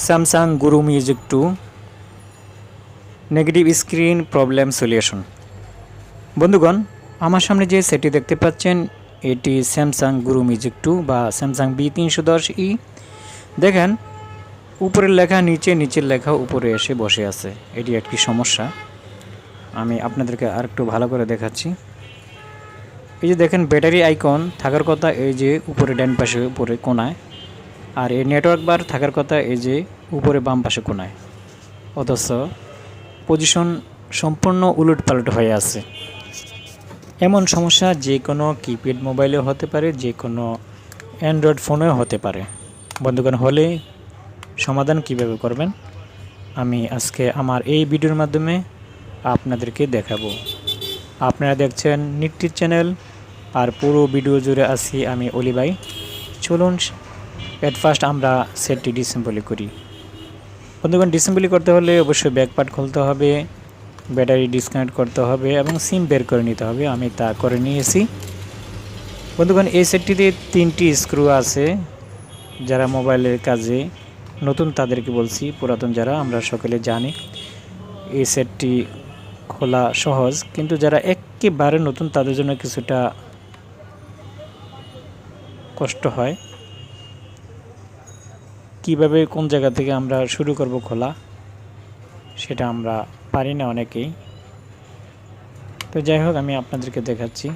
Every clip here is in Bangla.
স্যামসাং গুরু music 2 negative screen problem solution. বন্ধুগণ, আমার সামনে যে সেটটি দেখতে পাচ্ছেন এটি স্যামসাং গুরু মিউজিক 2 বা স্যামসাং B310e। দেখেন, উপরের লেখা নিচে, নিচের লেখা উপরে এসে বসে আছে। এটি একটি সমস্যা। আমি আপনাদেরকে আরেকটু ভালো করে দেখাচ্ছি। এই যে দেখেন, ব্যাটারি আইকন থাকার কথা এই যে উপরে ডান পাশে উপরে কোনায়, আর এই নেটওয়ার্ক বার থাকার কথা এই যে উপরে বাম পাশে কোনায়, অথচ পজিশন সম্পূর্ণ উলটপালট হয়ে আছে। এমন সমস্যা যে কোনো কিপ্যাড মোবাইলেও হতে পারে, যে কোনো অ্যান্ড্রয়েড ফোনেও হতে পারে। বন্ধুগণ, হলে সমাধান কিভাবে করবেন আমি আজকে আমার এই ভিডিওর মাধ্যমে আপনাদেরকে দেখাবো। আপনারা দেখছেন নিকটির চ্যানেল, আর পুরো ভিডিও জুড়ে আছি আমি অলি ভাই। চলুন এট ফার্স্ট আমরা সেটটি ডিসেম্বলি করি। বন্ধুগণ, ডিসেম্বলি করতে হলে অবশ্যই ব্যাক পার্ট খুলতে হবে, ব্যাটারি ডিসকানেক্ট করতে হবে এবং সিম বের করে নিতে হবে। আমি তা করে নিয়েছি। বন্ধুগণ, এই সেটটিতে 3টি স্ক্রু আছে। যারা মোবাইলের কাজে নতুন তাদেরকে বলছি, পুরাতন যারা আমরা সকলে জানি এই সেটটি খোলা সহজ, কিন্তু যারা একেবারে নতুন তাদের জন্য কিছুটা কষ্ট হয়। কিভাবে কোন জায়গা থেকে আমরা শুরু করব খোলা, সেটা আমরা পারি না অনেকেই। তো যাই হোক, আমি আপনাদেরকে দেখাচ্ছি।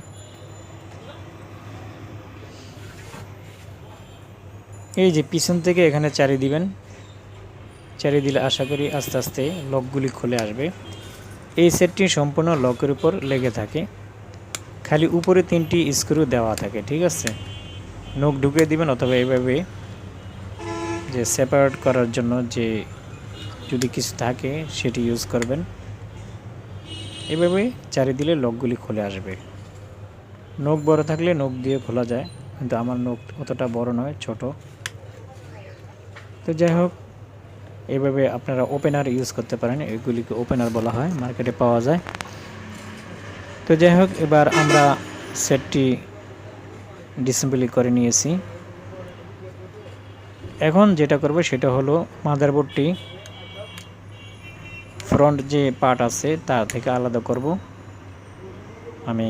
এই যে পিছন থেকে এখানে চারি দিবেন, চারি দিলে আশা করি আস্তে আস্তে লকগুলি খুলে আসবে। এই সেটটি সম্পূর্ণ লকের উপর লেগে থাকে, খালি উপরে 3টি স্ক্রু দেওয়া থাকে, ঠিক আছে। নখ ঢুকিয়ে দিবেন, অথবা এইভাবে যে সেপারেট করার জন্য যে যদি কিছু থাকে সেটি ইউজ করবেন। এভাবে চারি দিলে লকগুলি খুলে আসবে। নখ বড় থাকলে নখ দিয়ে খোলা যায়, কিন্তু আমার নখ অতটা বড় নয়, ছোট। তো যাই হোক, এইভাবে আপনারা ওপেনার ইউজ করতে পারেন। এগুলিকে ওপেনার বলা হয়, মার্কেটে পাওয়া যায়। তো যাই হোক, এবার আমরা সেটটি ডিসেম্বলি করে নিয়েছি। এখন যেটা করব সেটা হলো মাদারবোর্ডটি ফ্রন্ট যে পার্ট আছে তা থেকে আলাদা করব। আমি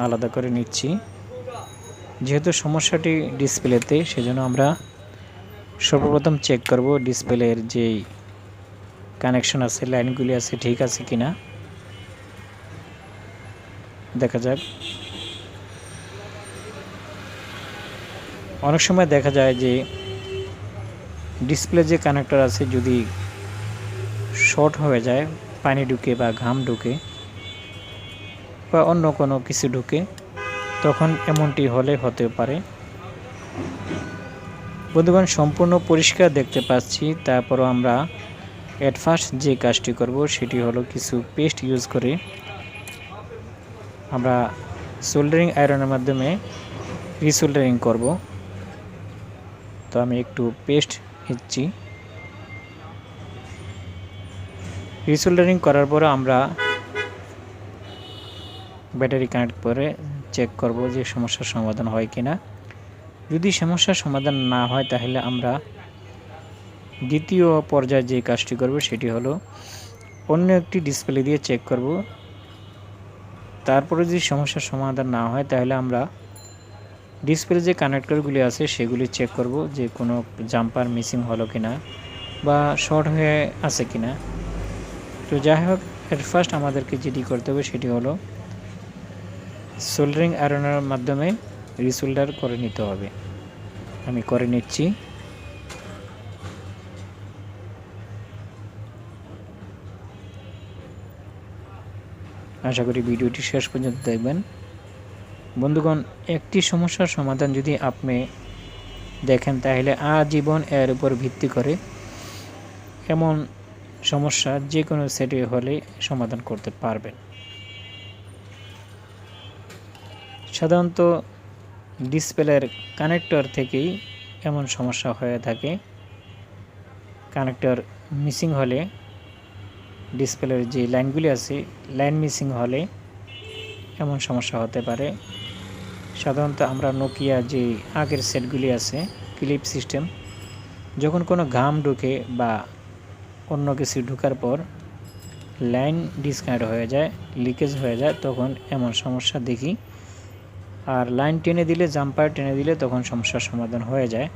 আলাদা করে নিচ্ছি। যেহেতু সমস্যাটি ডিসপ্লেতে, সেজন্য আমরা সর্বপ্রথম চেক করব ডিসপ্লের যেই কানেকশন আছে, লাইনগুলি আছে ঠিক আছে কিনা। দেখা যাক। অনেক সময় দেখা যায় যে ডিসপ্লে যে কানেক্টর আছে যদি শর্ট হয়ে যায়, পানি ঢুকে বা ঘাম ঢুকে বা অন্য কোনো কিছু ঢুকে, তখন এমনটি হলে হতে পারে। বন্ধুগণ, সম্পূর্ণ পরিষ্কার দেখতে পাচ্ছি। তারপরও আমরা এট ফার্স্ট যে কাজটি করব সেটি হলো কিছু পেস্ট ইউজ করে আমরা সোল্ডারিং আয়রনের মাধ্যমে রিসোল্ডারিং করব। তো আমি একটু পেস্ট নিচ্ছি। রিসোল্ডারিং করার পরে আমরা ব্যাটারি কানেক্ট করে চেক করব যে সমস্যার সমাধান হয় কিনা। যদি সমস্যার সমাধান না হয় তাহলে আমরা দ্বিতীয় পর্যায়ে যে কাজটি করব সেটি হলো অন্য একটি ডিসপ্লে দিয়ে চেক করব। তারপরে যদি সমস্যার সমাধান না হয় তাহলে আমরা ডিসপ্লে যে কানেক্টরগুলি আছে সেগুলি চেক করব যে কোনো জাম্পার মিসিং হলো কিনা বা শর্ট হয়ে আছে কিনা। তো যাই হোক, এর ফার্স্ট আমাদেরকে যেটি করতে হবে সেটি হলো সোল্ডারিং আয়রনের মাধ্যমে রিসোল্ডার করে নিতে হবে। আমি করে নিচ্ছি। আশা করি ভিডিওটি শেষ পর্যন্ত দেখবেন। বন্ধুগণ, একটি সমস্যার সমাধান যদি আপনি দেখেন তাহলে আজীবন এর উপর ভিত্তি করে এমন সমস্যা যে কোনো সেটে হলে সমাধান করতে পারবেন। সাধারণত ডিসপ্লের কানেক্টর থেকেই এমন সমস্যা হয়ে থাকে। কানেক্টর মিসিং হলে, ডিসপ্লের যে লাইনগুলি আছে লাইন মিসিং হলে এমন সমস্যা হতে পারে। সাধারণত আমরা নোকিয়া যে আগের সেটগুলি আছে ক্লিপ সিস্টেম, যখন কোনো ঘাম ঢুকে বা অন্য কিছু ঢোকার পর লাইন ডিসকানেক্ট হয়ে যায়, লিকেজ হয়ে যায়, তখন এমন সমস্যা দেখি। আর লাইন টেনে দিলে, জাম্পার টেনে দিলে তখন সমস্যার সমাধান হয়ে যায়।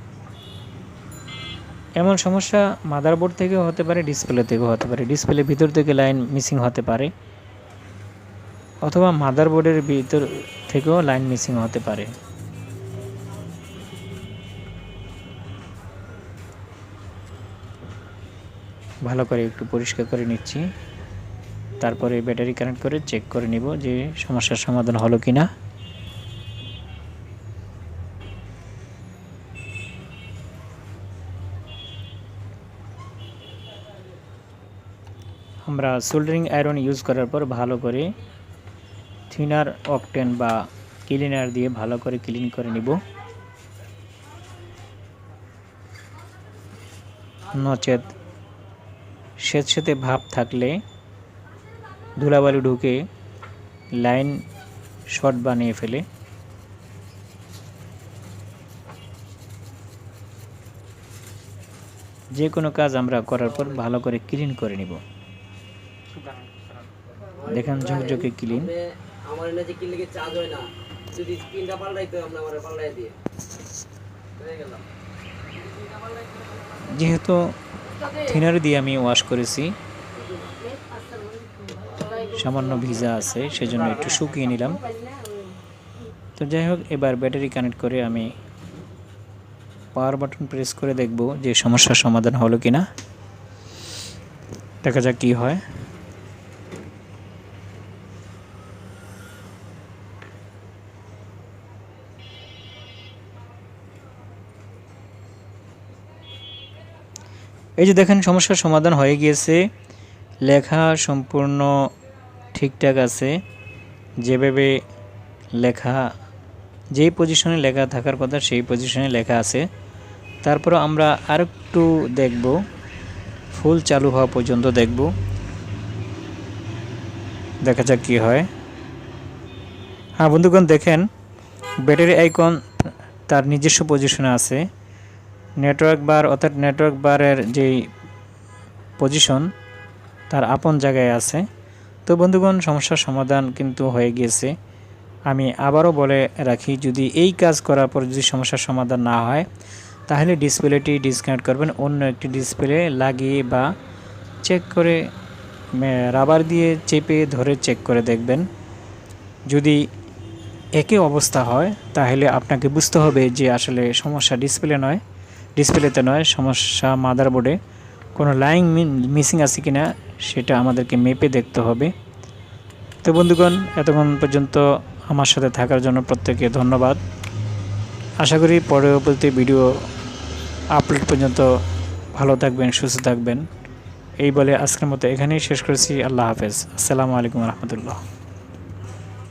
এমন সমস্যা মাদারবোর্ড থেকেও হতে পারে, ডিসপ্লে থেকেও হতে পারে। ডিসপ্লের ভিতর থেকে লাইন মিসিং হতে পারে, অথবা মাদারবোর্ডের ভিতর থেকেও লাইন মিসিং হতে পারে। ভালো করে একটু পরিষ্কার করে নিচ্ছি, তারপরে ব্যাটারি কানেক্ট করে চেক করে নিব যে সমস্যার সমাধান হলো কিনা। আমরা সোল্ডারিং আয়রন ইউজ করার পর ভালো করে থিনার অকটেন বা ক্লিনার দিয়ে ভালো করে ক্লিন করে নিব, নচেত স্যাঁতস্যাঁতে ভাব থাকলে ধুলাবালি ঢুকে লাইন শর্ট বানিয়ে ফেলে। যে কোনো কাজ আমরা করার পর ভালো করে ক্লিন করে নিব। দেখেন ঝকঝকে ক্লিন। আমার এনে যে কিনলে চার্জ হয় না, যদি স্ক্রিনটা পাল্টাইতে আমরা আমারে পাল্টাই দিয়ে হয়ে গেল। যেহেতু থিনার দিয়ে আমি ওয়াশ করেছি, সামান্য ভিজা আছে, সেজন্য একটু শুকিয়ে নিলাম। তো যাই হোক, এবার ব্যাটারি কানেক্ট করে আমি পাওয়ার বাটন প্রেস করে দেখব যে সমস্যার সমাধান হলো কিনা। দেখা যাক কি হয়। এই যে দেখেন সমস্যার সমাধান হয়ে গিয়েছে, লেখা সম্পূর্ণ ঠিকঠাক আছে, যেভাবে লেখা, যেই পজিশনে লেখা থাকার কথা সেই পজিশনে লেখা আছে। তারপর আমরা আরেকটু দেখব, ফুল চালু হওয়া পর্যন্ত দেখব, দেখা যাক কী হয়। হ্যাঁ বন্ধুগণ, দেখেন ব্যাটারি আইকন তার নিজস্ব পজিশনে আছে। নেটওয়ার্ক বার অর্থাৎ নেটওয়ার্ক বারের যেই পজিশন তার আপন জায়গায় আছে। তো বন্ধুগণ, সমস্যার সমাধান কিন্তু হয়ে গিয়েছে। আমি আবারও বলে রাখি, যদি এই কাজ করার পর যদি সমস্যার সমাধান না হয়, তাহলে ডিসপ্লেটি ডিসকানেক্ট করবেন, অন্য একটি ডিসপ্লে লাগিয়ে বা চেক করে রাবার দিয়ে চেপে ধরে চেক করে দেখবেন। যদি একই অবস্থা হয় তাহলে আপনাকে বুঝতে হবে যে আসলে সমস্যা ডিসপ্লেতে নয়, সমস্যা মাদারবোর্ডে। কোনো লাইন মিসিং আছে কিনা সেটা আমাদেরকে মেপে দেখতে হবে। তো বন্ধুগণ, এতক্ষণ পর্যন্ত আমার সাথে থাকার জন্য প্রত্যেককে ধন্যবাদ। আশা করি পরবর্তী ভিডিও আপলোড পর্যন্ত ভালো থাকবেন, সুস্থ থাকবেন। এই বলে আজকের মতো এখানেই শেষ করেছি। আল্লাহ হাফেজ। আসসালামু আলাইকুম রহমতুল্লাহ।